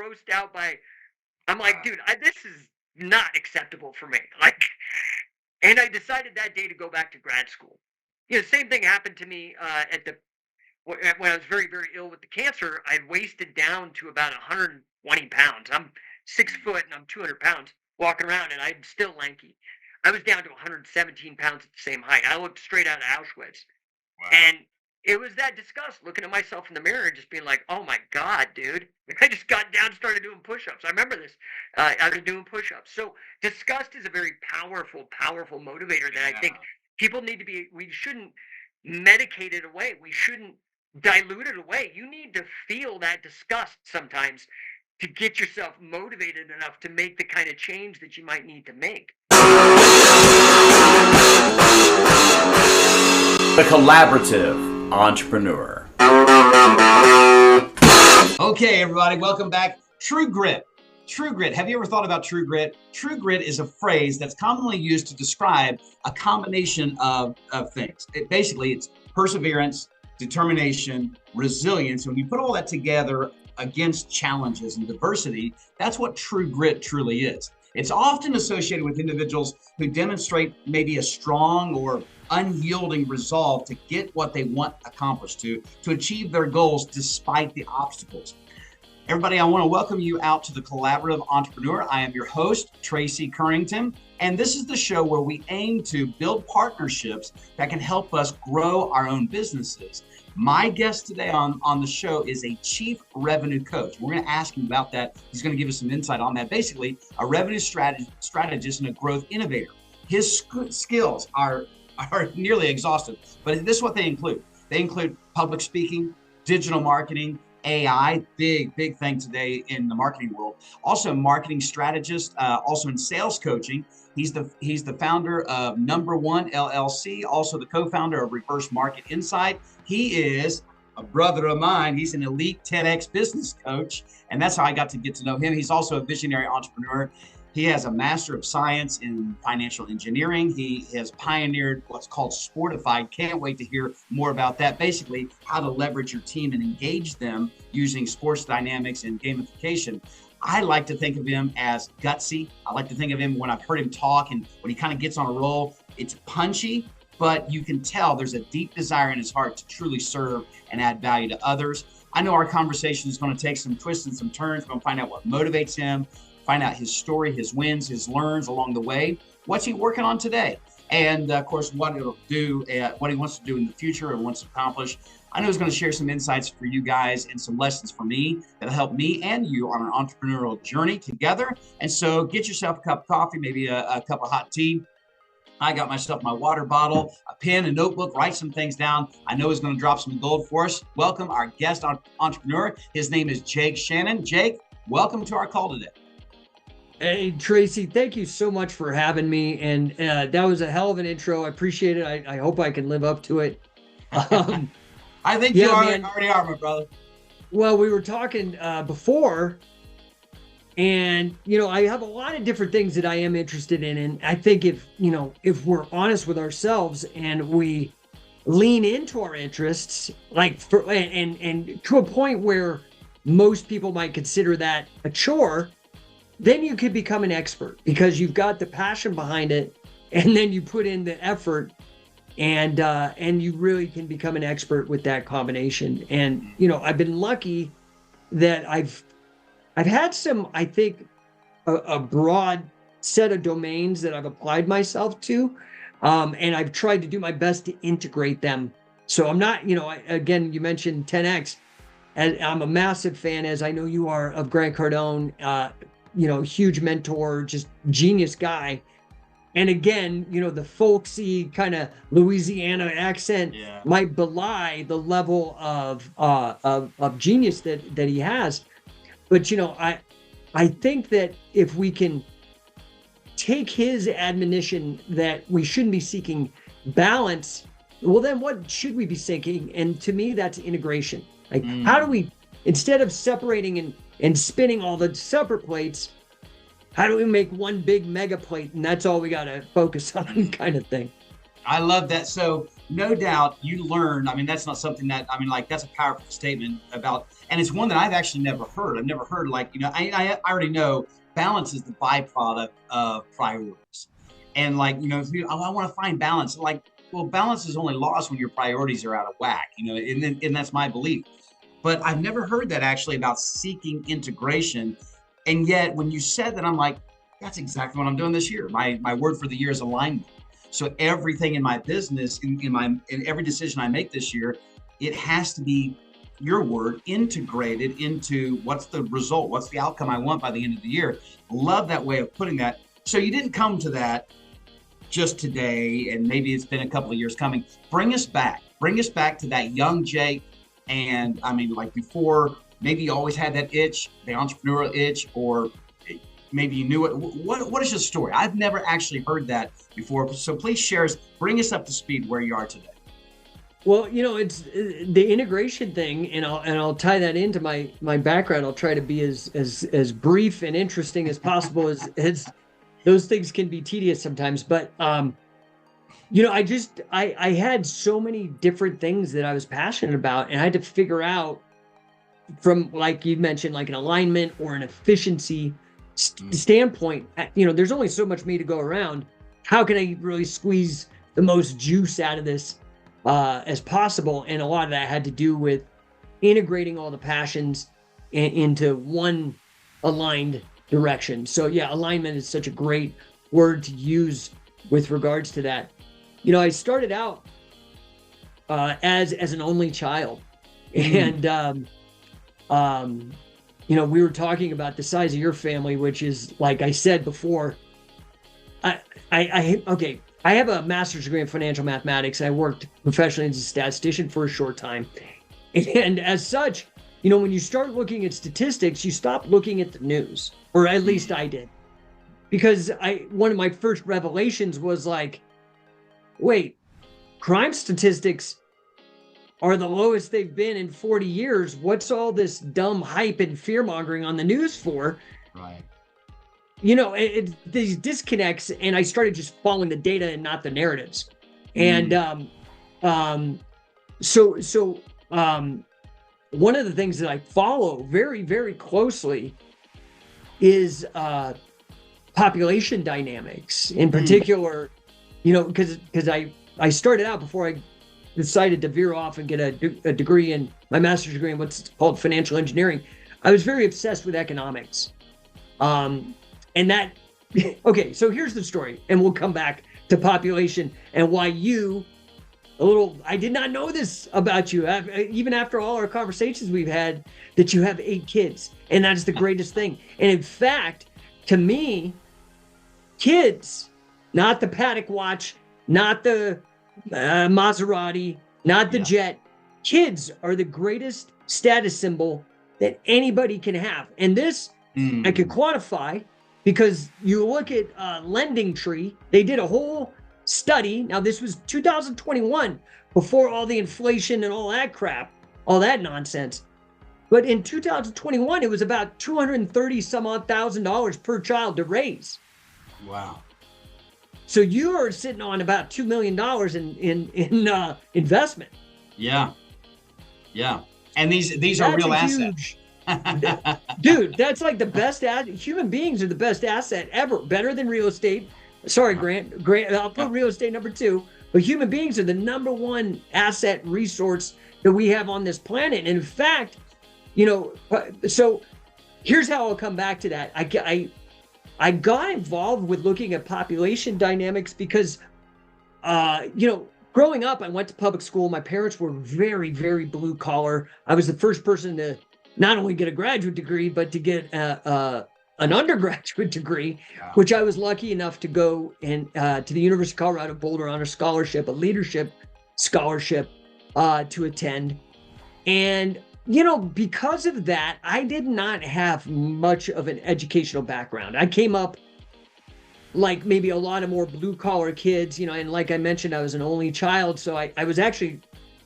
grossed out by. I'm like, dude, this is not acceptable for me. Like, and I decided that day to go back to grad school. Same thing happened to me when I was very, very ill with the cancer. I'd wasted down to about 120 pounds. I'm 6 foot and I'm 200 pounds walking around, and I'm still lanky. I was down to 117 pounds at the same height. I looked straight out of Auschwitz. Wow. And it was that disgust, looking at myself in the mirror and just being like, oh my God, dude. I just got down and started doing push-ups. I remember this. I was doing push-ups. So disgust is a very powerful, powerful motivator that I think people need to be, we shouldn't medicate it away. We shouldn't dilute it away. You need to feel that disgust sometimes to get yourself motivated enough to make the kind of change that you might need to make. The Collaborative Entrepreneur. Okay, everybody, welcome back. True grit. True grit. Have you ever thought about true grit? True grit is a phrase that's commonly used to describe a combination of things. Basically, it's perseverance, determination, resilience. When you put all that together against challenges and diversity, that's what true grit truly is. It's often associated with individuals who demonstrate maybe a strong or unyielding resolve to get what they want accomplished, to achieve their goals despite the obstacles. Everybody, I want to welcome you out to the Collaborative Entrepreneur. I am your host, Tracy Currington, and this is the show where we aim to build partnerships that can help us grow our own businesses. My guest today on the show is a chief revenue coach. We're going to ask him about that. He's going to give us some insight on that. Basically, a revenue strategist and a growth innovator. His skills are nearly exhaustive, but this is what they include. They include public speaking, digital marketing, AI, big thing today in the marketing world. Also marketing strategist, also in sales coaching. He's the founder of Number One LLC, also the co-founder of Reverse Market Insight. He is a brother of mine. He's an elite 10X business coach, and that's how I got to get to know him. He's also a visionary entrepreneur. He has a Master of Science in Financial Engineering. He has pioneered what's called Sportified. Can't wait to hear more about that. Basically, how to leverage your team and engage them using sports dynamics and gamification. I like to think of him as gutsy. I like to think of him when I've heard him talk and when he kind of gets on a roll. It's punchy, but you can tell there's a deep desire in his heart to truly serve and add value to others. I know our conversation is going to take some twists and some turns. We're going to find out what motivates him, find out his story, his wins, his learns along the way. What's he working on today? And of course, what he wants to do in the future and wants to accomplish. I know he's going to share some insights for you guys and some lessons for me that'll help me and you on an entrepreneurial journey together. And so get yourself a cup of coffee, maybe a cup of hot tea. I got myself my water bottle, a pen, a notebook, write some things down. I know he's going to drop some gold for us. Welcome our guest entrepreneur. His name is Jake Shannon. Jake, welcome to our call today. Hey, Tracy, thank you so much for having me. And that was a hell of an intro. I appreciate it. I hope I can live up to it. I think you already are, my brother. Well, we were talking before, and, I have a lot of different things that I am interested in. And I think if we're honest with ourselves and we lean into our interests, and to a point where most people might consider that a chore, then you could become an expert because you've got the passion behind it, and then you put in the effort, and you really can become an expert with that combination. And I've been lucky that I've had some, I think, a broad set of domains that I've applied myself to, and I've tried to do my best to integrate them. So I'm not, again, you mentioned 10X, and I'm a massive fan, as I know you are, of Grant Cardone. Huge mentor, just genius guy. And again, the folksy kind of Louisiana accent might belie the level of genius that he has. But, I think that if we can take his admonition that we shouldn't be seeking balance, well, then what should we be seeking? And to me, that's integration. Like, how do we, instead of separating and spinning all the separate plates, how do we make one big mega plate and that's all we got to focus on, kind of thing? I love that. So no doubt you learn. I mean, that's not something that, I mean, like that's a powerful statement about, and it's one that I've actually never heard. I've never heard like, I already know balance is the byproduct of priorities. And like, if you, I want to find balance, like, well, balance is only lost when your priorities are out of whack, and that's my belief. But I've never heard that actually about seeking integration. And yet when you said that, I'm like, that's exactly what I'm doing this year. My word for the year is alignment. So everything in my business, in every decision I make this year, it has to be your word integrated into what's the result, what's the outcome I want by the end of the year. Love that way of putting that. So you didn't come to that just today, and maybe it's been a couple of years coming. Bring us back to that young Jake. And I mean, like before, maybe you always had that itch, the entrepreneurial itch, or maybe you knew it. What is your story? I've never actually heard that before. So please share us, bring us up to speed where you are today. Well, it's the integration thing, and I'll tie that into my background. I'll try to be as brief and interesting as possible, as those things can be tedious sometimes. But I had so many different things that I was passionate about, and I had to figure out, from, like you mentioned, like an alignment or an efficiency standpoint, there's only so much me to go around. How can I really squeeze the most juice out of this as possible? And a lot of that had to do with integrating all the passions into one aligned direction. So yeah, alignment is such a great word to use with regards to that. I started out as an only child, and we were talking about the size of your family, which is, like I said before, I have a master's degree in financial mathematics, and I worked professionally as a statistician for a short time. And as such, when you start looking at statistics, you stop looking at the news, or at least I did, because one of my first revelations was like, wait, crime statistics are the lowest they've been in 40 years. What's all this dumb hype and fear mongering on the news for? Right. These disconnects, and I started just following the data and not the narratives. And so one of the things that I follow very, very closely is population dynamics, in particular. Because I started out, before I decided to veer off and get a degree in my master's degree in what's called financial engineering, I was very obsessed with economics. And that, okay, so here's the story, and we'll come back to population and why I did not know this about you, even after all our conversations we've had, that you have 8 kids, and that is the greatest thing. And in fact, to me, kids, not the Paddock watch, not the Maserati, not the jet. Kids are the greatest status symbol that anybody can have. And this I could quantify, because you look at Lending Tree. They did a whole study. Now, this was 2021, before all the inflation and all that crap, all that nonsense. But in 2021, it was about $230 some odd thousand per child to raise. Wow. So you are sitting on about $2 million in investment. Yeah. And these are real assets. Dude, that's like the best human beings are the best asset ever. Better than real estate. Sorry, Grant, I'll put real estate number 2. But human beings are the number 1 asset resource that we have on this planet. And in fact, so here's how I'll come back to that. I got involved with looking at population dynamics because, growing up, I went to public school. My parents were very, very blue collar. I was the first person to not only get a graduate degree, but to get an undergraduate degree, which I was lucky enough to go to the University of Colorado Boulder on a scholarship, a leadership scholarship to attend. And because of that, I did not have much of an educational background. I came up like maybe a lot of more blue collar kids, and like I mentioned, I was an only child. So I was actually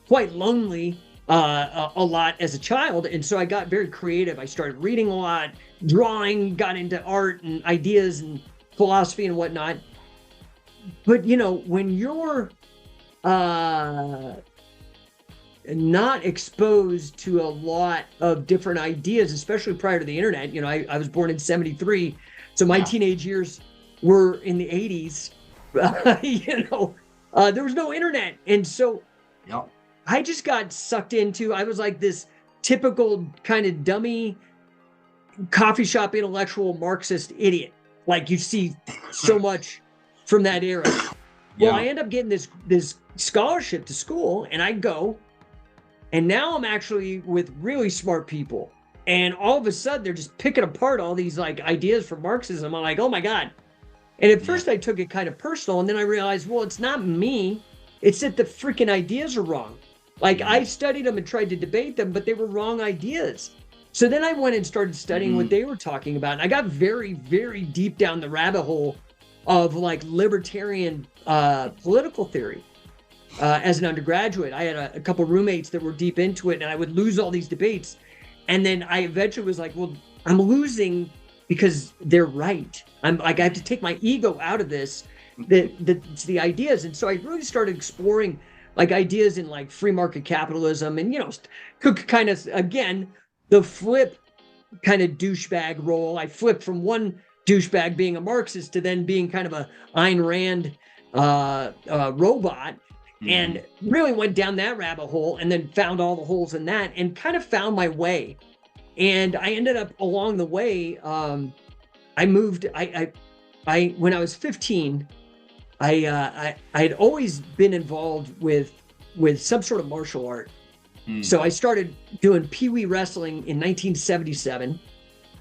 quite lonely a lot as a child. And so I got very creative. I started reading a lot, drawing, got into art and ideas and philosophy and whatnot. But, when you're not exposed to a lot of different ideas, especially prior to the internet. I was born in 73, so my teenage years were in the 80s. There was no internet. And so I just got sucked into, I was like this typical kind of dummy coffee shop intellectual Marxist idiot. Like you see so much from that era. Well, I end up getting this scholarship to school, and I go, and now I'm actually with really smart people. And all of a sudden they're just picking apart all these like ideas from Marxism. I'm like, oh my God. And at first I took it kind of personal, and then I realized, well, it's not me. It's that the freaking ideas are wrong. Like I studied them and tried to debate them, but they were wrong ideas. So then I went and started studying what they were talking about. And I got very, very deep down the rabbit hole of like libertarian political theory as an undergraduate. I had a couple roommates that were deep into it, and I would lose all these debates. And then I eventually was like, well, I'm losing because they're right. I'm like, I have to take my ego out of this, it's the ideas. And so I really started exploring like ideas in like free market capitalism and, could kind of, again, the flip kind of douchebag role. I flipped from one douchebag being a Marxist to then being kind of a Ayn Rand robot, and really went down that rabbit hole, and then found all the holes in that and kind of found my way. And I ended up along the way, I moved, when I was 15, I had always been involved with some sort of martial art. So I started doing Pee-wee wrestling in 1977,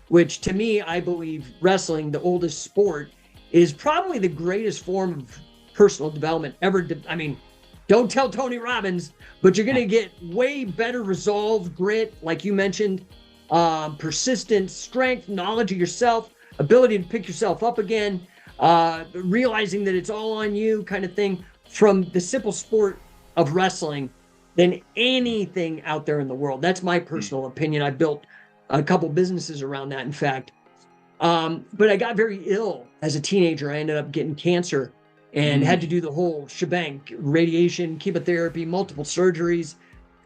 which to me, I believe wrestling, the oldest sport, is probably the greatest form of personal development ever. I mean, don't tell Tony Robbins, but you're going to get way better resolve, grit, like you mentioned, persistence, strength, knowledge of yourself, ability to pick yourself up again, realizing that it's all on you kind of thing from the simple sport of wrestling than anything out there in the world. That's my personal opinion. I built a couple businesses around that, in fact. But I got very ill as a teenager. I ended up getting cancer and had to do the whole shebang, radiation, chemotherapy, multiple surgeries.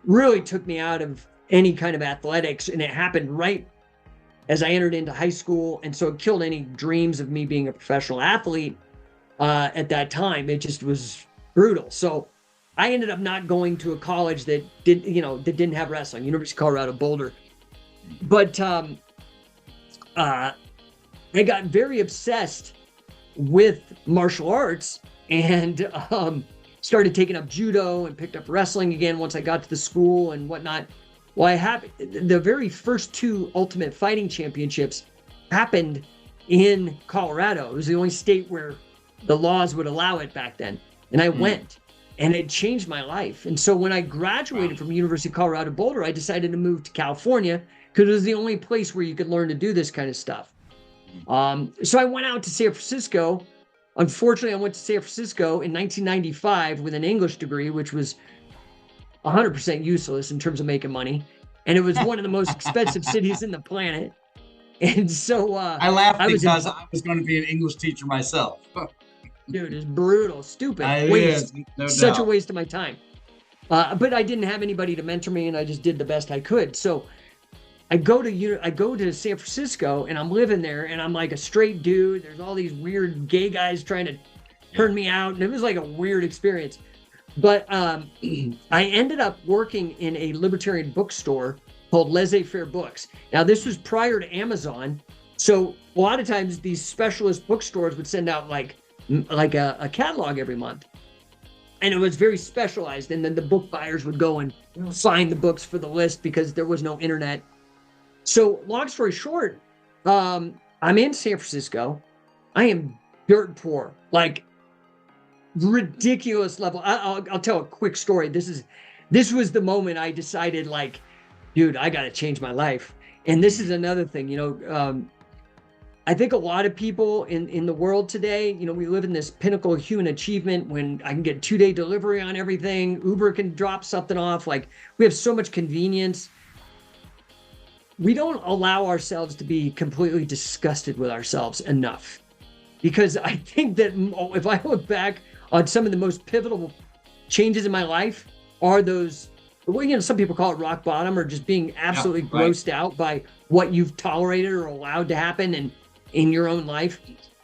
Really took me out of any kind of athletics. And it happened right as I entered into high school. And so it killed any dreams of me being a professional athlete at that time. It just was brutal. So I ended up not going to a college that didn't have wrestling, University of Colorado Boulder. But I got very obsessed with martial arts and started taking up judo and picked up wrestling again once I got to the school and whatnot. Well, I have the very first two Ultimate Fighting Championships happened in Colorado. It was the only state where the laws would allow it back then. And I went. And it changed my life. And so when I graduated from University of Colorado Boulder, I decided to move to California because it was the only place where you could learn to do this kind of stuff. So I went out to San Francisco. Unfortunately, I went to San Francisco in 1995 with an English degree, which was 100% useless in terms of making money. And it was one of the most expensive cities in the planet. And so I laughed because I was going to be an English teacher myself. Dude, it's brutal, stupid, such a waste of my time. But I didn't have anybody to mentor me, and I just did the best I could. So I go to San Francisco, and I'm living there, and I'm like a straight dude. There's all these weird gay guys trying to turn me out, and it was like a weird experience. But I ended up working in a libertarian bookstore called Laissez-Faire Books. Now, this was prior to Amazon, so a lot of times these specialist bookstores would send out like a catalog every month, and it was very specialized, and then the book buyers would go and find the books for the list because there was no internet. So long story short, I'm in San Francisco. I am dirt poor, like ridiculous level. I'll tell a quick story. This was the moment I decided, like, dude, I got to change my life. And this is another thing, I think a lot of people in the world today, we live in this pinnacle of human achievement when I can get 2-day delivery on everything. Uber can drop something off. Like, we have so much convenience. We don't allow ourselves to be completely disgusted with ourselves enough. Because I think that if I look back on some of the most pivotal changes in my life are those, well, you know, some people call it rock bottom, or just being absolutely grossed out by what you've tolerated or allowed to happen in your own life.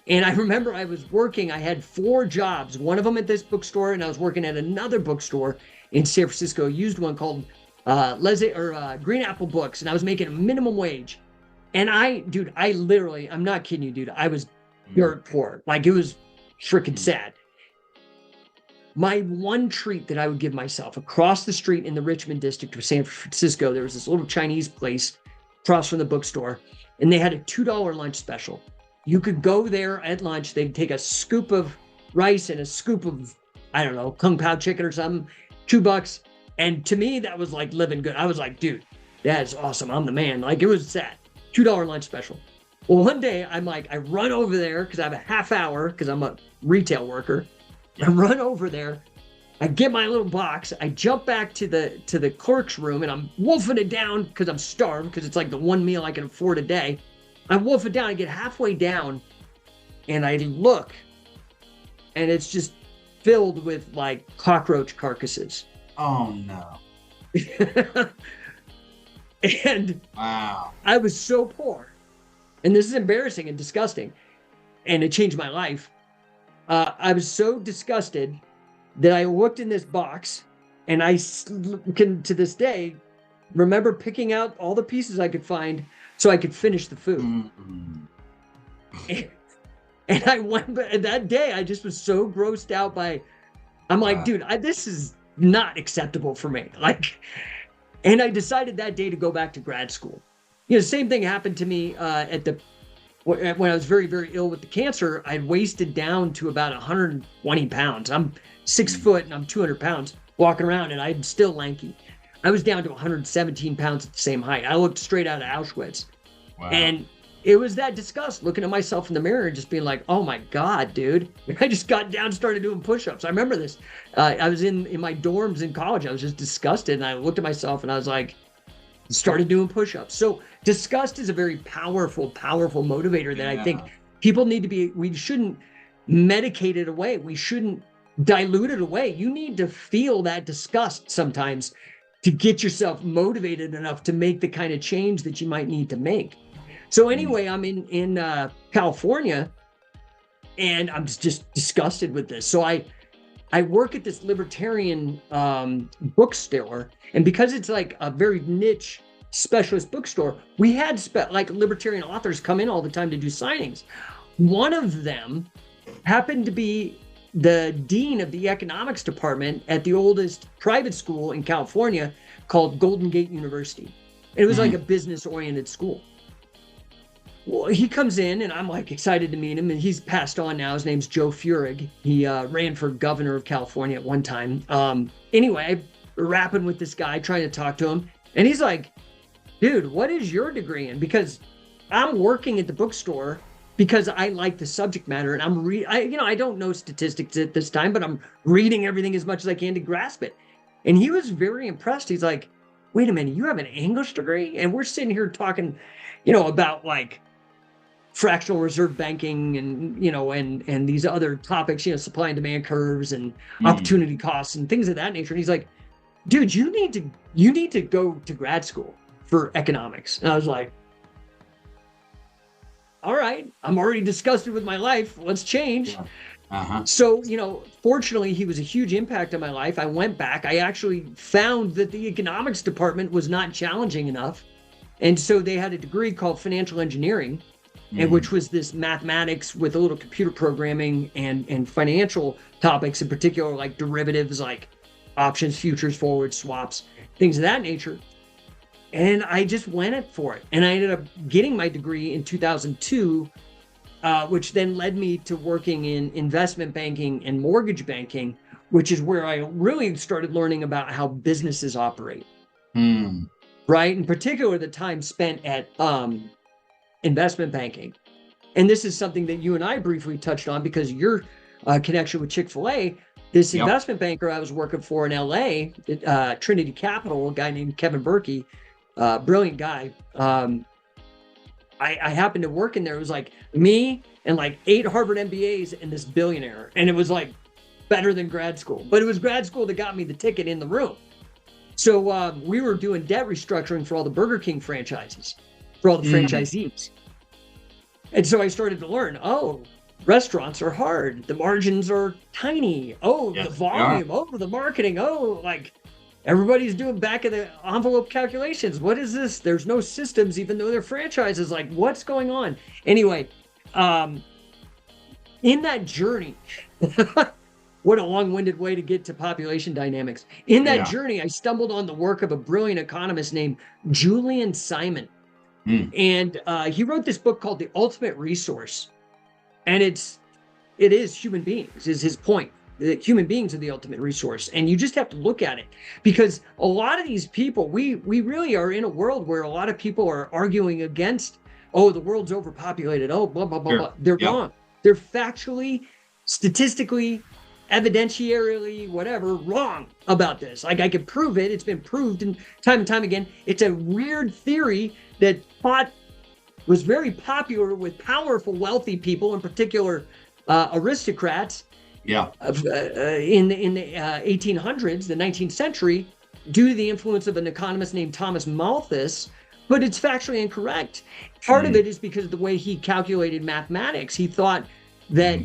And I remember I was working, I had 4 jobs, one of them at this bookstore, and I was working at another bookstore in San Francisco, used one called Green Apple Books, and I was making a minimum wage. And I literally, I'm not kidding you, dude, I was dirt poor. Like, it was freaking sad. My one treat that I would give myself, across the street in the Richmond district of San Francisco, there was this little Chinese place across from the bookstore, and they had a $2 lunch special. You could go there at lunch, they'd take a scoop of rice and a scoop of, I don't know, Kung Pao chicken or something, $2. And to me, that was like living good. I was like, dude, that's awesome. I'm the man. Like, it was sad. $2 lunch special. Well, one day I run over there because I have a half hour because I'm a retail worker. I run over there. I get my little box. I jump back to the clerk's room, and I'm wolfing it down because I'm starved, because it's like the one meal I can afford a day. I wolf it down. I get halfway down, and I look, and it's just filled with like cockroach carcasses. Oh no. And wow. I was so poor, and this is embarrassing and disgusting, and it changed my life. I was so disgusted that I looked in this box, and I can to this day remember picking out all the pieces I could find so I could finish the food. And I went, but that day I just was so grossed out by, I'm like, dude, this is not acceptable for me. Like, and I decided that day to go back to grad school. You know, same thing happened to me when I was very, very ill with the cancer. I'd wasted down to about 120 pounds. I'm 6 foot and I'm 200 pounds walking around, and I'm still lanky. I was down to 117 pounds at the same height. I looked straight out of Auschwitz. Wow. And it was that disgust, looking at myself in the mirror and just being like, oh my God, dude. I just got down and started doing push-ups. I remember this. I was in my dorms in college. I was just disgusted, and I looked at myself and I was like, started doing push-ups. So disgust is a very powerful, powerful motivator that I think people need to be, we shouldn't medicate it away. We shouldn't dilute it away. You need to feel that disgust sometimes to get yourself motivated enough to make the kind of change that you might need to make. So anyway, I'm in California, and I'm just disgusted with this. So I work at this libertarian bookstore, and because it's like a very niche specialist bookstore, we had like libertarian authors come in all the time to do signings. One of them happened to be the dean of the economics department at the oldest private school in California called Golden Gate University. It was like a business-oriented school. Well, he comes in, and I'm like excited to meet him, and he's passed on now. His name's Joe Feurig. He ran for governor of California at one time. Anyway, I'm rapping with this guy, trying to talk to him, and he's like, dude, what is your degree in? Because I'm working at the bookstore because I like the subject matter, and I don't know statistics at this time, but I'm reading everything as much as I can to grasp it. And he was very impressed. He's like, wait a minute, you have an English degree? And we're sitting here talking, about like fractional reserve banking and, and these other topics, supply and demand curves and opportunity costs and things of that nature. And he's like, dude, you need to go to grad school for economics. And I was like, all right, I'm already disgusted with my life. Let's change. Yeah. So, fortunately, he was a huge impact on my life. I went back. I actually found that the economics department was not challenging enough. And so they had a degree called financial engineering, and which was this mathematics with a little computer programming and financial topics in particular, like derivatives, like options, futures, forwards, swaps, things of that nature. And I just went for it. And I ended up getting my degree in 2002, which then led me to working in investment banking and mortgage banking, which is where I really started learning about how businesses operate. Right? In particular, the time spent at investment banking. And this is something that you and I briefly touched on because your connection with Chick-fil-A, this investment banker I was working for in LA, Trinity Capital, a guy named Kevin Berkey, brilliant guy. I happened to work in there. It was like me and like 8 Harvard MBAs and this billionaire. And it was like better than grad school. But it was grad school that got me the ticket in the room. So we were doing debt restructuring for all the Burger King franchises, for all the franchisees. And so I started to learn, oh, restaurants are hard. The margins are tiny. Oh, the volume. Oh, the marketing. Oh, like everybody's doing back of the envelope calculations. What is this? There's no systems, even though they're franchises. Like, what's going on? Anyway, in that journey, what a long-winded way to get to population dynamics. In that journey, I stumbled on the work of a brilliant economist named Julian Simon. And he wrote this book called The Ultimate Resource. And it is human beings, is his point. That human beings are the ultimate resource. And you just have to look at it. Because a lot of these people, we really are in a world where a lot of people are arguing against, oh, the world's overpopulated. Oh, blah, blah, blah, blah. They're wrong. They're factually, statistically, evidentiarily, whatever, wrong about this. Like, I could prove it. It's been proved time and time again. It's a weird theory that was very popular with powerful, wealthy people, in particular aristocrats. In the 1800s, the 19th century, due to the influence of an economist named Thomas Malthus, but it's factually incorrect. Part of it is because of the way he calculated mathematics. He thought that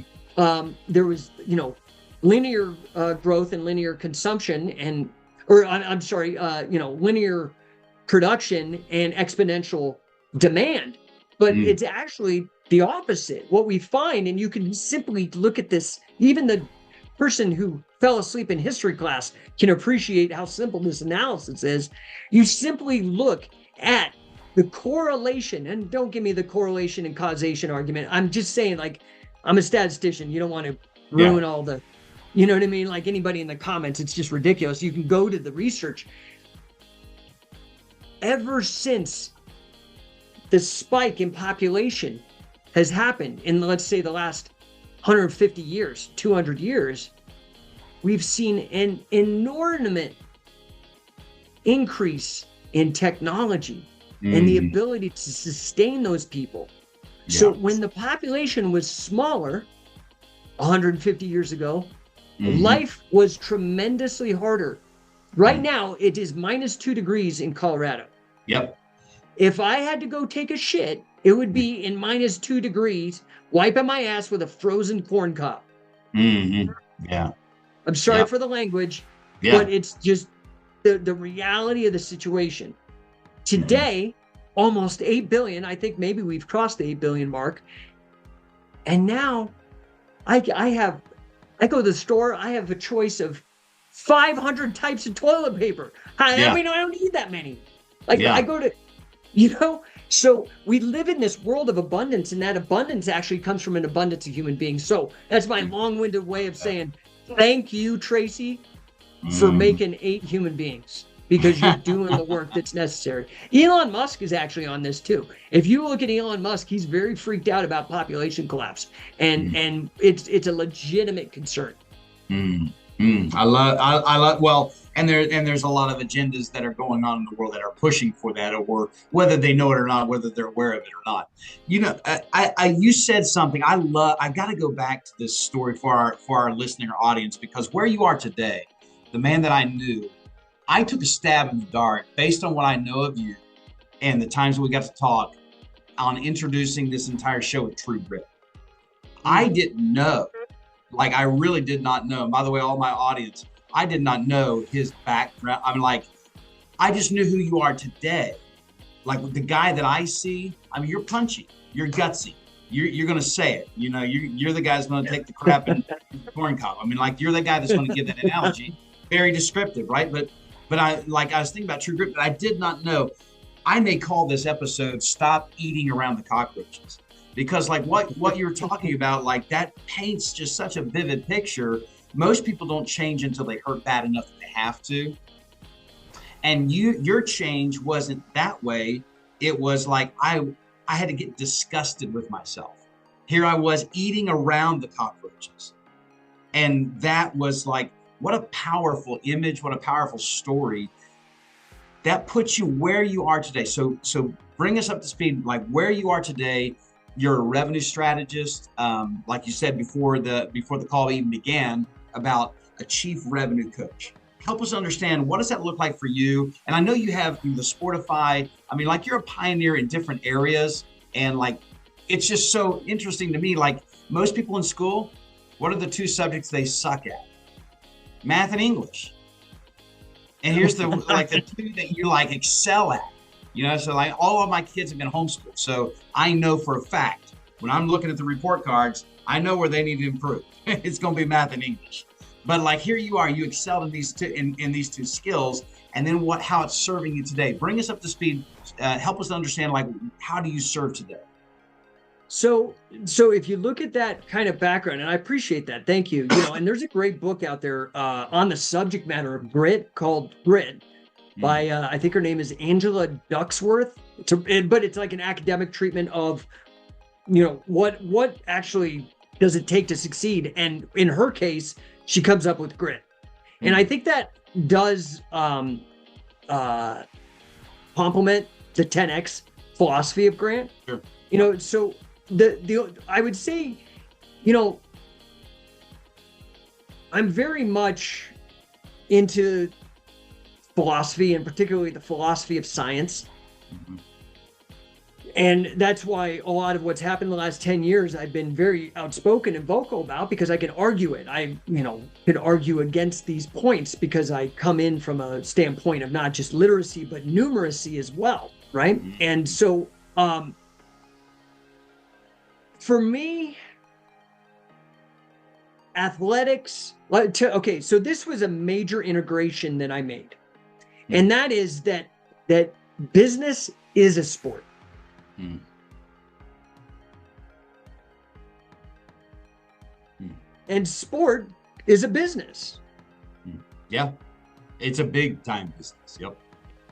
there was, linear growth and linear consumption linear production and exponential demand. But it's actually the opposite. What we find, and you can simply look at this, even the person who fell asleep in history class can appreciate how simple this analysis is. You simply look at the correlation, and don't give me the correlation and causation argument. I'm just saying, like, I'm a statistician. You don't want to ruin all the, you know what I mean? Like anybody in the comments, it's just ridiculous. You can go to the research. Ever since the spike in population has happened in, let's say, the last 150 years, 200 years, we've seen an inordinate increase in technology and the ability to sustain those people. So when the population was smaller 150 years ago, life was tremendously harder. Right now, it is -2 degrees in Colorado. If I had to go take a shit, it would be in -2 degrees, wiping my ass with a frozen corn cob. I'm sorry for the language, but it's just the reality of the situation. Today, almost 8 billion, I think maybe we've crossed the 8 billion mark. And now I go to the store, I have a choice of 500 types of toilet paper. I mean, I don't need that many. Like I go to, so we live in this world of abundance, and that abundance actually comes from an abundance of human beings. So that's my long-winded way of saying thank you, Tracy, for making 8 human beings, because you're doing the work that's necessary. Elon Musk is actually on this too. If you look at Elon Musk, he's very freaked out about population collapse, and it's a legitimate concern. I love. Well, and there's a lot of agendas that are going on in the world that are pushing for that, or whether they know it or not, whether they're aware of it or not. You said something. I got to go back to this story for our listening audience, because where you are today, the man that I knew, I took a stab in the dark based on what I know of you and the times that we got to talk on introducing this entire show with True Grit. I didn't know. Like, I really did not know. And by the way, all my audience, I did not know his background. I'm like, I just knew who you are today. Like, the guy that I see, I mean, you're punchy, you're gutsy, you're going to say it. You're the guy that's going to take the crap in the corn cob. I mean, like, you're the guy that's going to give that analogy. Very descriptive, right? But I was thinking about True Grit, but I did not know. I may call this episode "Stop Eating Around the Cockroaches," because like what you're talking about, like, that paints just such a vivid picture. Most people don't change until they hurt bad enough that they have to. And your change wasn't that way. It was like I had to get disgusted with myself. Here I was eating around the cockroaches. And that was like, what a powerful image, what a powerful story. That puts you where you are today. So bring us up to speed, like where you are today. You're a revenue strategist. Like you said before the call even began, about a chief revenue coach. Help us understand, what does that look like for you? And I know you have the Sportify. I mean, like, you're a pioneer in different areas. And like, it's just so interesting to me. Like, most people in school, what are the two subjects they suck at? Math and English. And here's the like the two that you like excel at. So like, all of my kids have been homeschooled. So I know for a fact, when I'm looking at the report cards, I know where they need to improve. It's going to be math and English. But like, here you are, you excelled in these two in these two skills, and then how it's serving you today. Bring us up to speed. Help us understand, like, how do you serve today? So if you look at that kind of background, and I appreciate that, thank you. And there's a great book out there on the subject matter of grit called Grit by I think her name is Angela Ducksworth. But it's like an academic treatment of what actually does it take to succeed, and in her case, she comes up with grit. And I think that does complement the 10X philosophy of Grant. Sure. So the I would say, I'm very much into philosophy, and particularly the philosophy of science. Mm-hmm. And that's why a lot of what's happened in the last 10 years, I've been very outspoken and vocal about, because I can argue it. I, can argue against these points because I come in from a standpoint of not just literacy, but numeracy as well, right? Mm-hmm. And so, for me, athletics, okay, so this was a major integration that I made. Mm-hmm. And that is that business is a sport. Hmm. And sport is a business. Yeah, it's a big time business. Yep.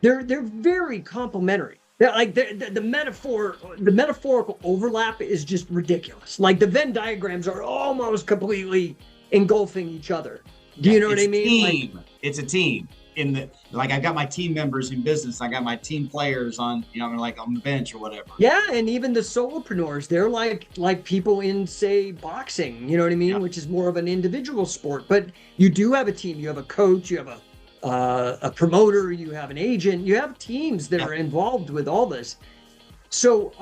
They're very complementary. They're like the metaphorical overlap is just ridiculous. Like, the Venn diagrams are almost completely engulfing each other. Do you know what I mean? Team. Like, it's a team. I've got my team members in business. I got my team players on, like on the bench or whatever. Yeah, and even the solopreneurs, they're like people in, say, boxing. You know what I mean? Yeah. Which is more of an individual sport. But you do have a team. You have a coach. You have a promoter. You have an agent. You have teams that are involved with all this. So,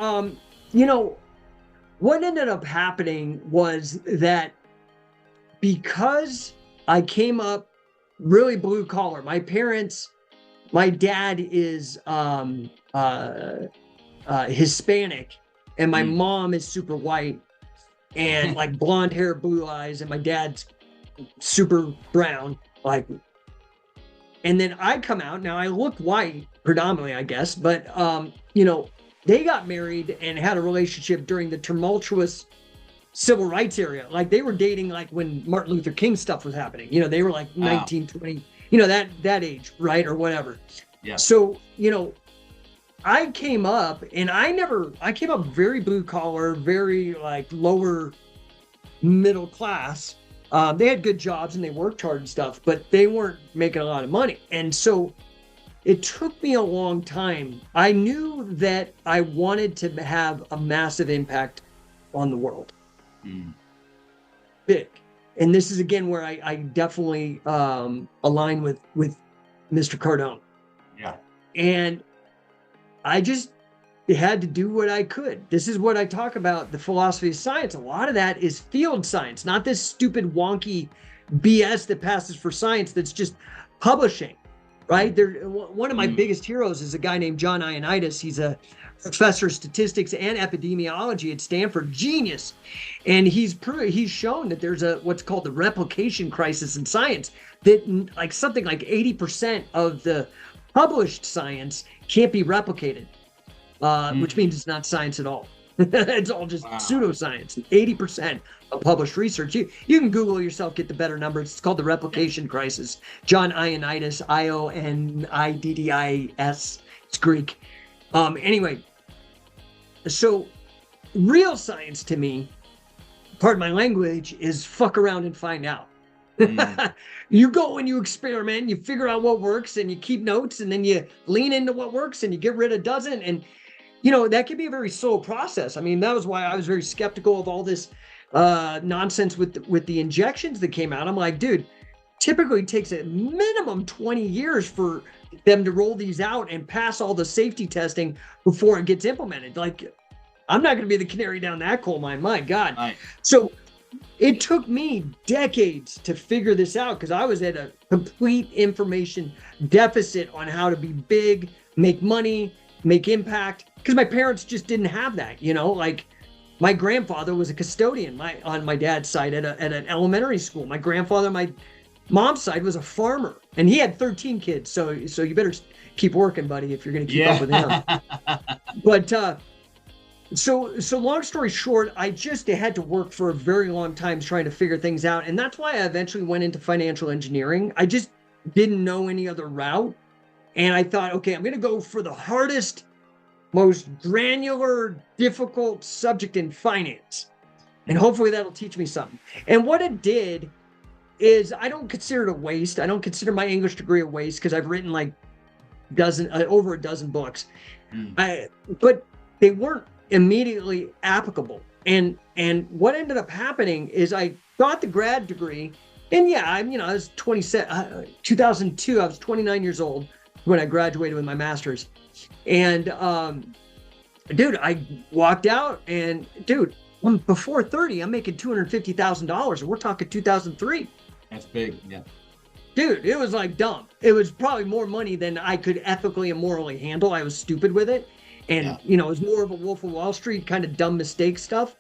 what ended up happening was that because I came up really blue collar. My dad is Hispanic, and my mom is super white, and like blonde hair, blue eyes, and my dad's super brown. And then I come out. Now I look white predominantly, I guess, but they got married and had a relationship during the tumultuous civil rights area. Like, they were dating like when Martin Luther King stuff was happening. They were like 19, 20, that age, right? Or whatever. Yeah. So, I came up and I came up very blue collar, very like lower middle class. They had good jobs and they worked hard and stuff, but they weren't making a lot of money. And so it took me a long time. I knew that I wanted to have a massive impact on the world. Big. And this is again where I definitely align with Mr. Cardone. Yeah. And I just had to do what I could. This is what I talk about, the philosophy of science. A lot of that is field science, not this stupid wonky BS that passes for science that's just publishing, right? One of my biggest heroes is a guy named John Ioannidis. He's a professor of statistics and epidemiology at Stanford, genius. And he's shown that there's what's called the replication crisis in science, that like something like 80% of the published science can't be replicated, which means it's not science at all. It's all just pseudoscience. 80% of published research. You can Google yourself, get the better numbers. It's called the replication crisis. John Ioannidis, Ioannidis. It's Greek. Anyway, so real science to me, pardon my language, is fuck around and find out. You go and you experiment, you figure out what works, and you keep notes, and then you lean into what works and you get rid of doesn't. And that can be a very slow process. I mean, that was why I was very skeptical of all this nonsense with the injections that came out. I'm like, dude, typically it takes a minimum 20 years for them to roll these out and pass all the safety testing before it gets implemented. Like, I'm not going to be the canary down that coal mine. My God. Right. So it took me decades to figure this out because I was at a complete information deficit on how to be big, make money, make impact. Because my parents just didn't have that, you know, like my grandfather was a custodian on my dad's side at an elementary school. My grandfather, my mom's side, was a farmer, and he had 13 kids. So you better keep working, buddy, if you're going to keep up with him. But so long story short, I just had to work for a very long time trying to figure things out, and that's why I eventually went into financial engineering. I just didn't know any other route, and I thought, okay, I'm going to go for the hardest, most granular, difficult subject in finance, and hopefully that'll teach me something. And what it did is, I don't consider it a waste. I don't consider my English degree a waste because I've written like over a dozen books. But they weren't immediately applicable. And what ended up happening is I got the grad degree, and yeah, I was 2002. I was 29 years old when I graduated with my master's. And dude, I walked out, and dude, before 30, I'm making $250,000, and we're talking 2003. That's big, yeah. Dude, it was like dumb. It was probably more money than I could ethically and morally handle. I was stupid with it. And, it was more of a Wolf of Wall Street kind of dumb mistake stuff.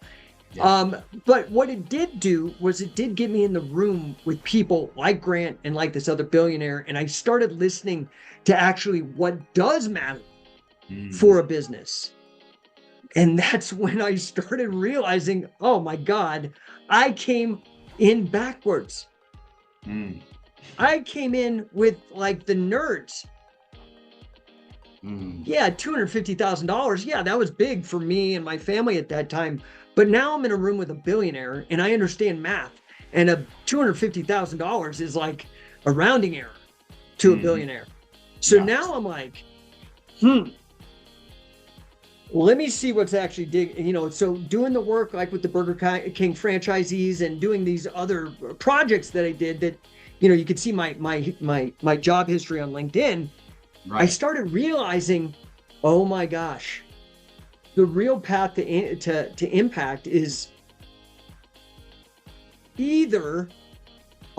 Yeah. But what it did do was it did get me in the room with people like Grant and like this other billionaire. And I started listening to actually what does matter for a business. And that's when I started realizing, oh my God, I came in backwards. I came in with like the nerds. Yeah, $250,000. Yeah, that was big for me and my family at that time. But now I'm in a room with a billionaire and I understand math. And a $250,000 is like a rounding error to a billionaire. So now I'm like, let me see what's actually so doing the work like with the Burger King franchisees and doing these other projects that I did that, you could see my job history on LinkedIn. Right. I started realizing, oh my gosh, the real path to impact is either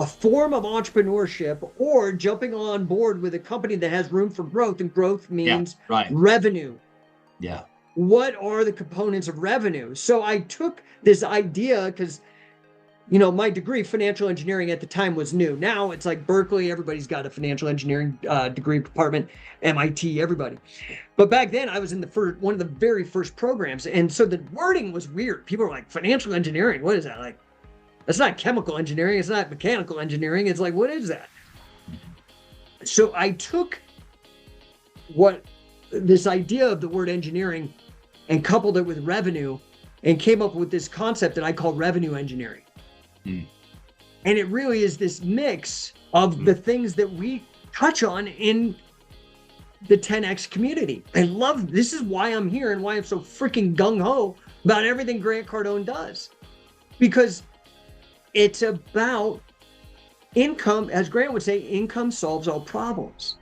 a form of entrepreneurship or jumping on board with a company that has room for growth, and growth means revenue. Yeah. What are the components of revenue? So I took this idea because, my degree, financial engineering at the time, was new. Now it's like Berkeley, everybody's got a financial engineering degree department, MIT, everybody. But back then I was in one of the very first programs. And so the wording was weird. People were like, financial engineering, what is that? Like, that's not chemical engineering. It's not mechanical engineering. It's like, what is that? So I took this idea of the word engineering and coupled it with revenue and came up with this concept that I call revenue engineering. And it really is this mix of the things that we touch on in the 10X community. This is why I'm here and why I'm so freaking gung-ho about everything Grant Cardone does. Because it's about income, as Grant would say, income solves all problems.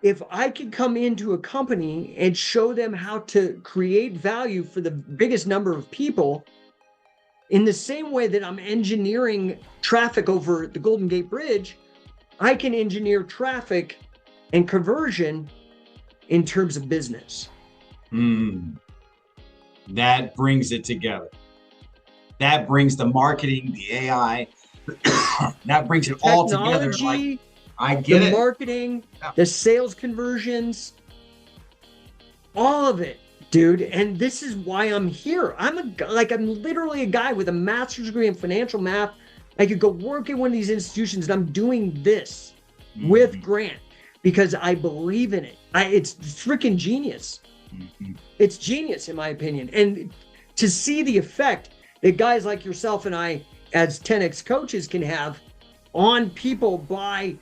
If I could come into a company and show them how to create value for the biggest number of people, in the same way that I'm engineering traffic over the Golden Gate Bridge, I can engineer traffic and conversion in terms of business. That brings it together. That brings the marketing, the AI, that brings it all together. Like, I get the it. Marketing, the sales conversions, all of it, dude. And this is why I'm here. I'm literally a guy with a master's degree in financial math. I could go work in one of these institutions, and I'm doing this with Grant because I believe in it. It's freaking genius. It's genius, in my opinion. And to see the effect that guys like yourself and I, as 10X coaches, can have on people by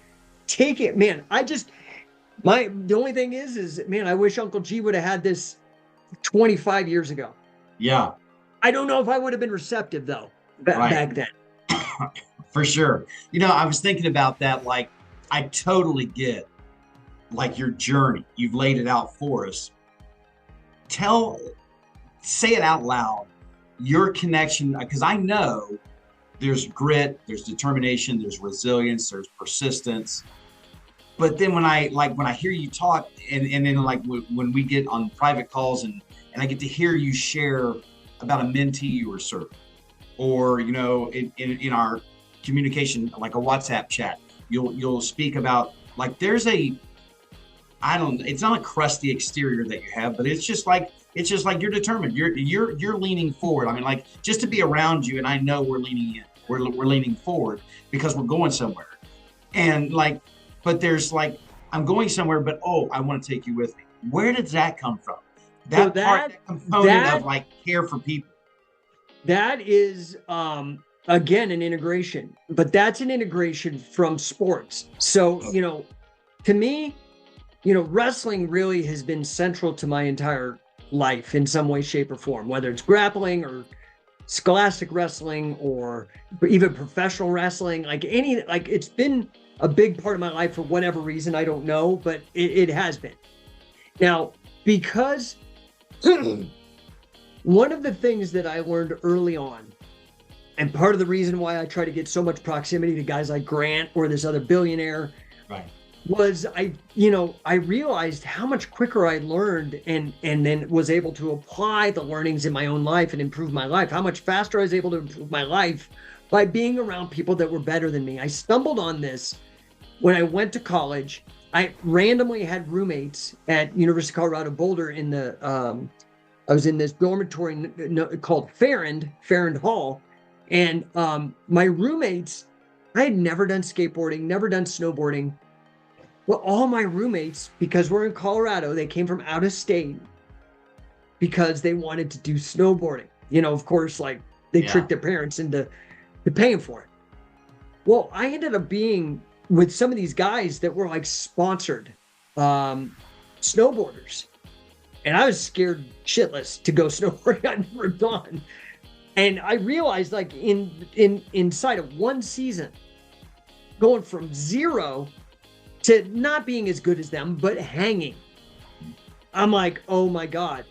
taking, man, the only thing is, man, I wish Uncle G would have had this 25 years ago. Yeah. I don't know if I would have been receptive though Right. back then. For sure. I was thinking about that. Like, I totally get like your journey. You've laid it out for us. Say it out loud. Your connection, because I know there's grit, there's determination, there's resilience, there's persistence. But then when I hear you talk, and then like when we get on private calls and I get to hear you share about a mentee you were serving, or in our communication, like a WhatsApp chat, you'll speak about like there's it's not a crusty exterior that you have, but it's just like you're determined. You're leaning forward. I mean, like, just to be around you, and I know we're leaning in. We're leaning forward because we're going somewhere. And like, but there's like, I'm going somewhere, but I want to take you with me. Where did that come from? That component of like care for people. That is again an integration, but that's an integration from sports. So, to me, wrestling really has been central to my entire life in some way, shape, or form, whether it's grappling or scholastic wrestling or even professional wrestling, it's been a big part of my life for whatever reason. I don't know, but it has been. Now, because one of the things that I learned early on, and part of the reason why I try to get so much proximity to guys like Grant or this other billionaire, right, was I realized how much quicker I learned and then was able to apply the learnings in my own life and improve my life, how much faster I was able to improve my life by being around people that were better than me. I stumbled on this when I went to college. I randomly had roommates at University of Colorado Boulder I was in this dormitory called Farrand Hall. And my roommates, I had never done skateboarding, never done snowboarding. Well, all my roommates, because we're in Colorado, they came from out of state because they wanted to do snowboarding. Of course, like they tricked their parents into paying for it. Well, I ended up being with some of these guys that were like sponsored snowboarders. And I was scared shitless to go snowboarding. I'd never gone. And I realized like inside of one season, going from zero to not being as good as them, but hanging. I'm like, oh my God,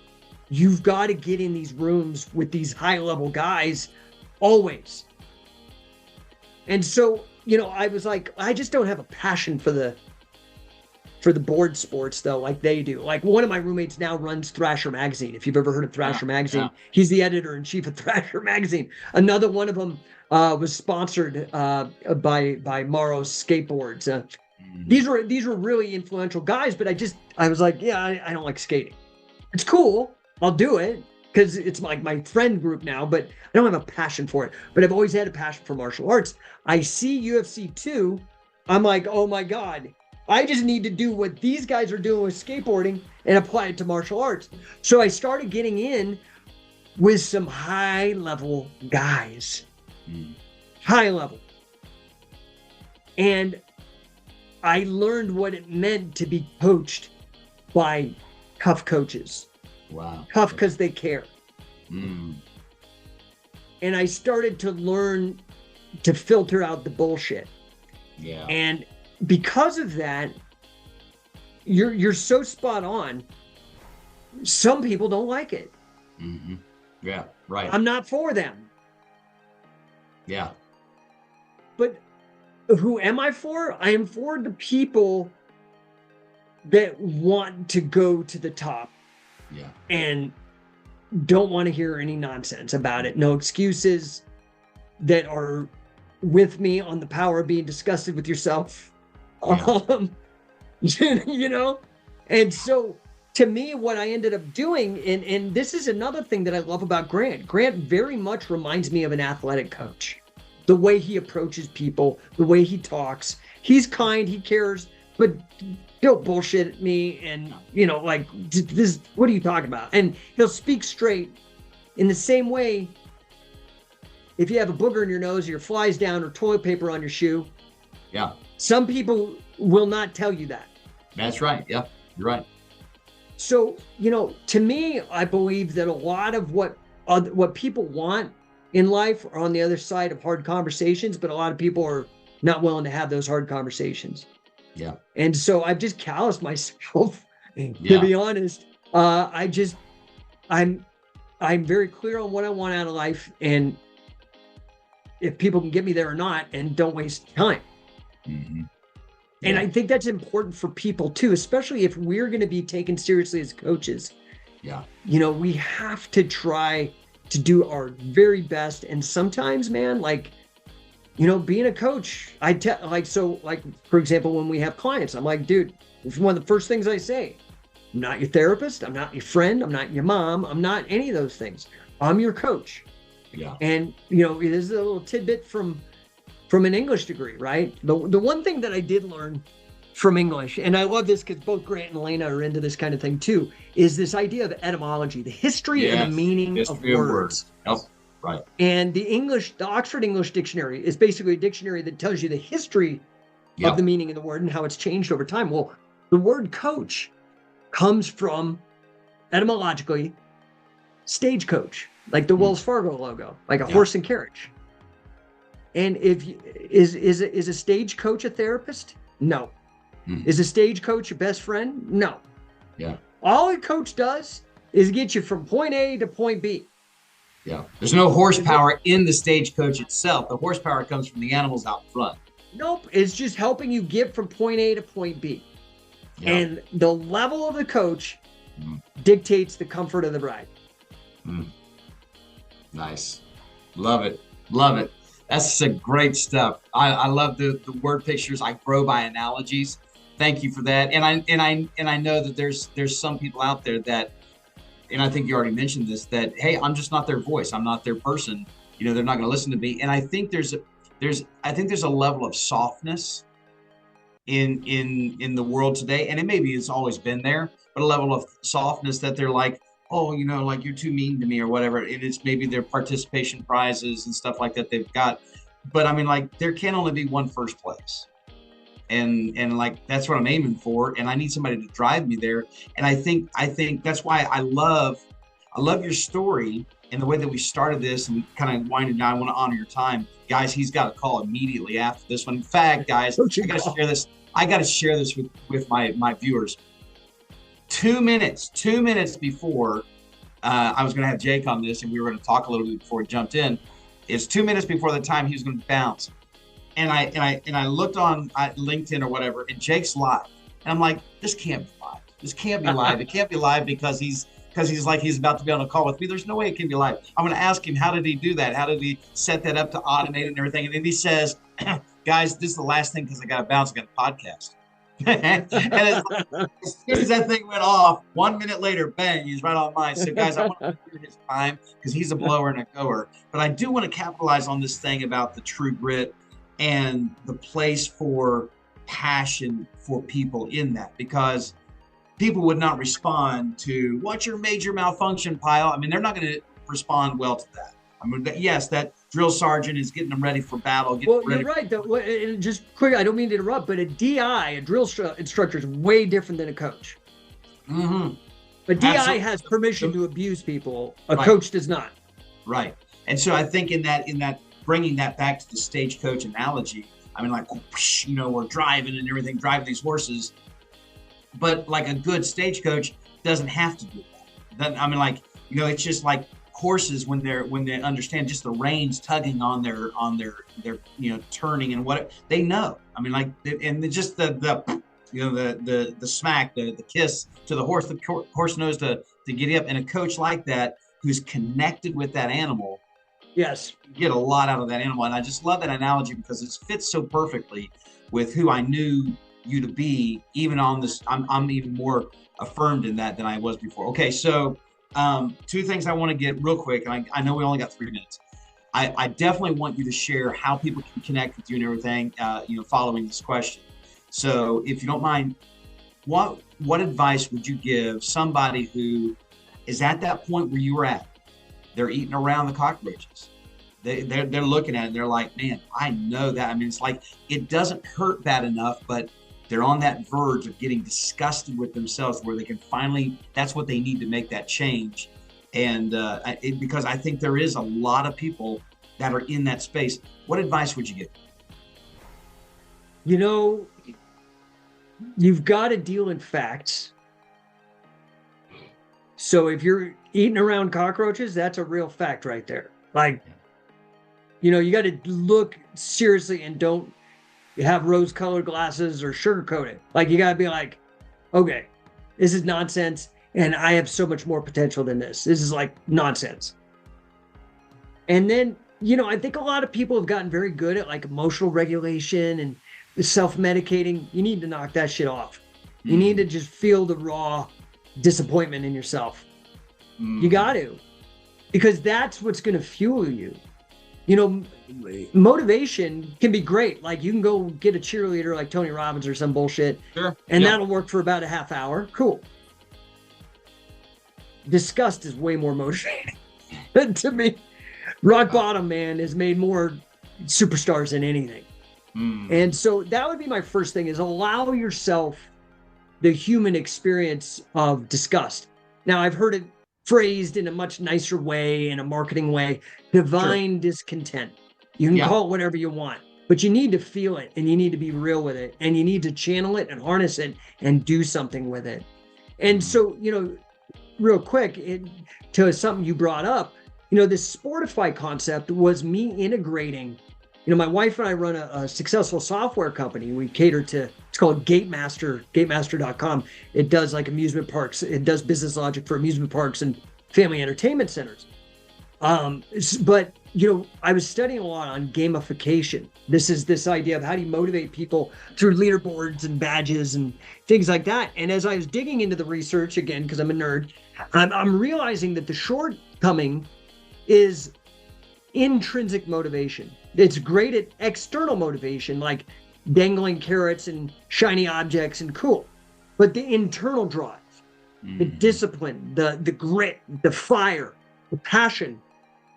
you've got to get in these rooms with these high level guys always. And so, I was like, I just don't have a passion for the board sports though, like they do. Like one of my roommates now runs Thrasher Magazine. If you've ever heard of Thrasher Magazine, he's the editor-in-chief of Thrasher Magazine. Another one of them was sponsored by Morrow's skateboards. These were really influential guys, but I was like, I don't like skating. It's cool. I'll do it because it's like my friend group now, but I don't have a passion for it. But I've always had a passion for martial arts. I see UFC 2. I'm like, oh my God, I just need to do what these guys are doing with skateboarding and apply it to martial arts. So I started getting in with some high level guys, high level. And I learned what it meant to be coached by tough coaches. Wow. Tough because they care. And I started to learn to filter out the bullshit. Yeah. And because of that, you're so spot on. Some people don't like it. Mm-hmm. Yeah, right. I'm not for them. Yeah. But who am I for? I am for the people that want to go to the top. Yeah. And don't want to hear any nonsense about it. No excuses, that are with me on the power of being disgusted with yourself. Yeah. And so to me, what I ended up doing, and this is another thing that I love about Grant. Grant very much reminds me of an athletic coach. The way he approaches people, the way he talks. He's kind, he cares, but don't bullshit at me and, like, this, what are you talking about? And he'll speak straight. In the same way, if you have a booger in your nose, or your flies down, or toilet paper on your shoe, yeah, some people will not tell you that. That's right. Yeah, you're right. So, to me, I believe that a lot of what what people want in life are on the other side of hard conversations, but a lot of people are not willing to have those hard conversations. Yeah. And so I've just calloused myself, to Yeah. be honest. I'm very clear on what I want out of life, and if people can get me there or not, and don't waste time. Mm-hmm. And I think that's important for people too, especially if we're going to be taken seriously as coaches. Yeah. We have to try to do our very best. And sometimes, man, like, being a coach, for example, when we have clients, I'm like, dude, it's one of the first things I say. I'm not your therapist. I'm not your friend. I'm not your mom. I'm not any of those things. I'm your coach. Yeah. And, it is a little tidbit from an English degree, right? The one thing that I did learn from English, and I love this because both Grant and Lena are into this kind of thing too, is this idea of etymology, the history and the meaning of words. Yep. Right. And the Oxford English Dictionary is basically a dictionary that tells you the history of the meaning of the word and how it's changed over time. Well, the word coach comes from, etymologically, stagecoach, like the Wells Fargo logo, like a horse and carriage. And is a stagecoach a therapist? No. Is a stagecoach your best friend? No. Yeah. All a coach does is get you from point A to point B. Yeah. There's no horsepower in the stagecoach itself. The horsepower comes from the animals out front. Nope. It's just helping you get from point A to point B. Yeah. And the level of the coach dictates the comfort of the ride. Nice. Love it. Love it. That's great stuff. I love the word pictures. I grow by analogies. Thank you for that. And I know that there's some people out there that, and I think you already mentioned this, that, hey, I'm just not their voice. I'm not their person. They're not going to listen to me. And I think there's a level of softness in the world today. And it's always been there, but a level of softness that they're like, oh, like you're too mean to me or whatever. And it's maybe their participation prizes and stuff like that they've got. But I mean, like, there can only be one first place. And like, that's what I'm aiming for. And I need somebody to drive me there. And I think that's why I love your story and the way that we started this and kind of winding down. I want to honor your time. Guys, he's got a call immediately after this one. In fact, guys, I got to share this with my viewers. 2 minutes before I was going to have Jake on this, and we were going to talk a little bit before he jumped in. It's 2 minutes before the time he was going to bounce, and I looked on LinkedIn or whatever, and Jake's live, and I'm like, this can't be live. This can't be live. It can't be live because he's about to be on a call with me. There's no way it can be live. I'm going to ask him, how did he do that? How did he set that up to automate it and everything? And then he says, guys, this is the last thing because I got to bounce. I got a podcast. And as soon as that thing went off, 1 minute later, bang, he's right on mine. So, guys, I want to clear his time because he's a blower and a goer. But I do want to capitalize on this thing about the true grit and the place for passion for people in that, because people would not respond to, what's your major malfunction, Pyle? I mean, they're not going to respond well to that. I mean, yes, that drill sergeant is getting them ready for battle. Well, you're right. And just quick, I don't mean to interrupt, but a DI, a drill instructor, is way different than a coach. Mm-hmm. A DI has permission to abuse people. A coach does not. Right. And so I think in that bringing that back to the stagecoach analogy, I mean, like, we're driving and everything, driving these horses, but like a good stagecoach doesn't have to do that. I mean, like, it's just like horses when they understand just the reins tugging on their turning and what they know. I mean, like, and just the smack, the kiss to the horse. The horse knows to get up. And a coach like that who's connected with that animal, yes, get a lot out of that animal. And I just love that analogy because it fits so perfectly with who I knew you to be. Even on this, I'm even more affirmed in that than I was before. Okay, so. Two things I want to get real quick. And I know we only got 3 minutes. I definitely want you to share how people can connect with you and everything, following this question. So if you don't mind, what advice would you give somebody who is at that point where you were at? They're eating around the cockroaches. They're looking at it. And they're like, man, I know that. I mean, it's like, it doesn't hurt bad enough, but they're on that verge of getting disgusted with themselves where they can finally, that's what they need to make that change. And because I think there is a lot of people that are in that space. What advice would you give? You know, you've got to deal in facts. So if you're eating around cockroaches, that's a real fact right there. Like, you got to look seriously and don't have rose-colored glasses or sugarcoat it. Like, you got to be like, okay, this is nonsense, and I have so much more potential than this. This is like nonsense. And then, I think a lot of people have gotten very good at like emotional regulation and self-medicating. You need to knock that shit off. You need to just feel the raw disappointment in yourself. You got to, because that's what's going to fuel you. Motivation can be great. Like, you can go get a cheerleader like Tony Robbins or some bullshit, and that'll work for about a half hour. Cool. Disgust is way more motivating to me. Rock bottom, man, has made more superstars than anything. And so that would be my first thing, is allow yourself the human experience of disgust. Now, I've heard it phrased in a much nicer way, in a marketing way, divine discontent. You can call it whatever you want, but you need to feel it, and you need to be real with it, and you need to channel it and harness it and do something with it. And so, real quick, to something you brought up, this Sportify concept was me integrating. My wife and I run a successful software company. We cater to, it's called gatemaster.com. It does like amusement parks. It does business logic for amusement parks and family entertainment centers. But, I was studying a lot on gamification. This idea of how do you motivate people through leaderboards and badges and things like that. And as I was digging into the research, again, because I'm a nerd, I'm realizing that the shortcoming is intrinsic motivation. It's great at external motivation, like dangling carrots and shiny objects and cool. But the internal drive, the discipline, the grit, the fire, the passion,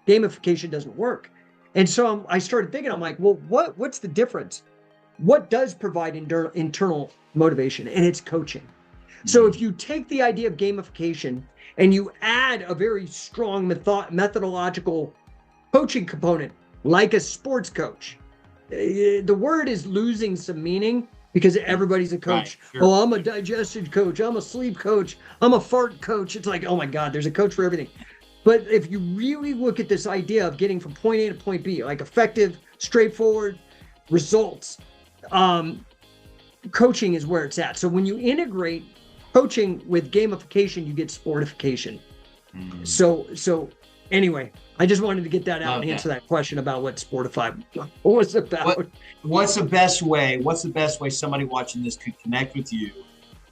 gamification doesn't work. And so I started thinking, I'm like, well, what's the difference? What does provide internal motivation? And it's coaching. So if you take the idea of gamification and you add a very strong methodological coaching component, like a sports coach, the word is losing some meaning because everybody's a coach. Right, sure. Oh, I'm a digestion coach. I'm a sleep coach. I'm a fart coach. It's like, oh my God, there's a coach for everything. But if you really look at this idea of getting from point A to point B, like effective, straightforward results, coaching is where it's at. So when you integrate coaching with gamification, you get sportification. So anyway, I just wanted to get that out and answer that question about what Sportify was about. What's the best way? What's the best way somebody watching this could connect with you?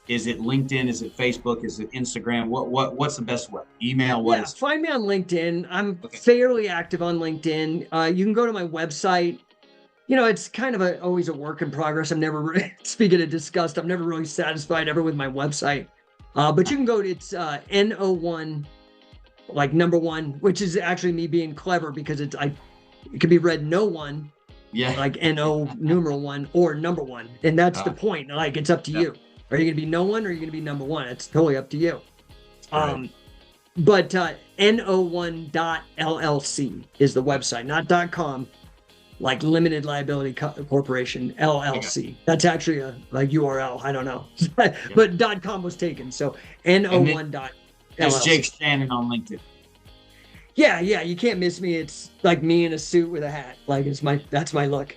Is it LinkedIn? Is it Facebook? Is it Instagram? What's the best way? Email? Find me on LinkedIn. I'm fairly active on LinkedIn. You can go to my website. It's kind of always a work in progress. I'm never really, speaking of disgust, I'm never really satisfied ever with my website. But you can go to, it's NO1, like number one, which is actually me being clever because it can be read no one, like NO numeral one or number one. And that's the point. Like, it's up to you. Are you going to be no one or are you going to be number one? It's totally up to you. But no1.llc is the website, not .com, like Limited Liability Corporation, LLC. That's actually a URL. I don't know. But .com was taken. So no1.llc. That's Jake Shannon on LinkedIn. Yeah. You can't miss me. It's like me in a suit with a hat. Like, that's my look.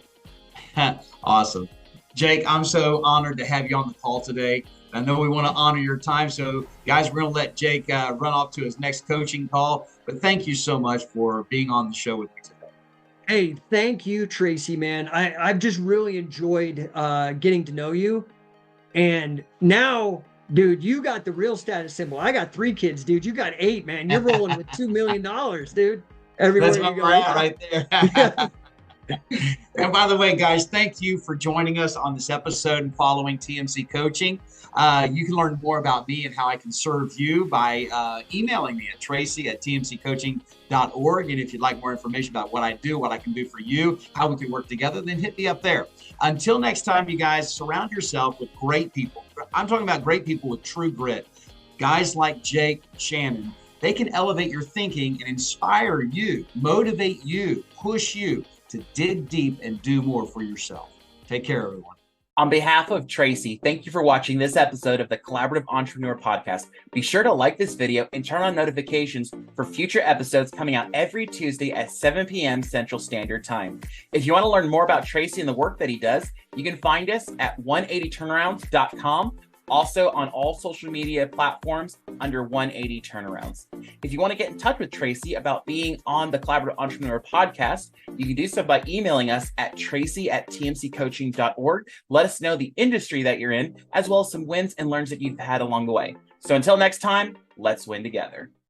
Awesome. Jake, I'm so honored to have you on the call today. I know we want to honor your time. So, guys, we're going to let Jake run off to his next coaching call. But thank you so much for being on the show with me today. Hey, thank you, Tracy, man. I've just really enjoyed getting to know you. And now, dude, you got the real status symbol. I got 3 kids, dude. You got 8, man. You're rolling with $2 million, dude. Everywhere That's you go. Right there. And by the way, guys, thank you for joining us on this episode and following TMC Coaching. You can learn more about me and how I can serve you by emailing me at tracy@tmccoaching.org. And if you'd like more information about what I do, what I can do for you, how we can work together, then hit me up there. Until next time, you guys, surround yourself with great people. I'm talking about great people with true grit. Guys like Jake Shannon They can elevate your thinking and inspire you, motivate you, push you to dig deep and do more for yourself. Take care, everyone. On behalf of Tracy, thank you for watching this episode of the Collaborative Entrepreneur Podcast. Be sure to like this video and turn on notifications for future episodes coming out every Tuesday at 7 p.m. Central Standard Time. If you want to learn more about Tracy and the work that he does, you can find us at 180turnarounds.com. Also on all social media platforms under 180 Turnarounds. If you want to get in touch with Tracy about being on the Collaborative Entrepreneur Podcast, you can do so by emailing us at tracy@tmccoaching.org. Let us know the industry that you're in, as well as some wins and learns that you've had along the way. So until next time, let's win together.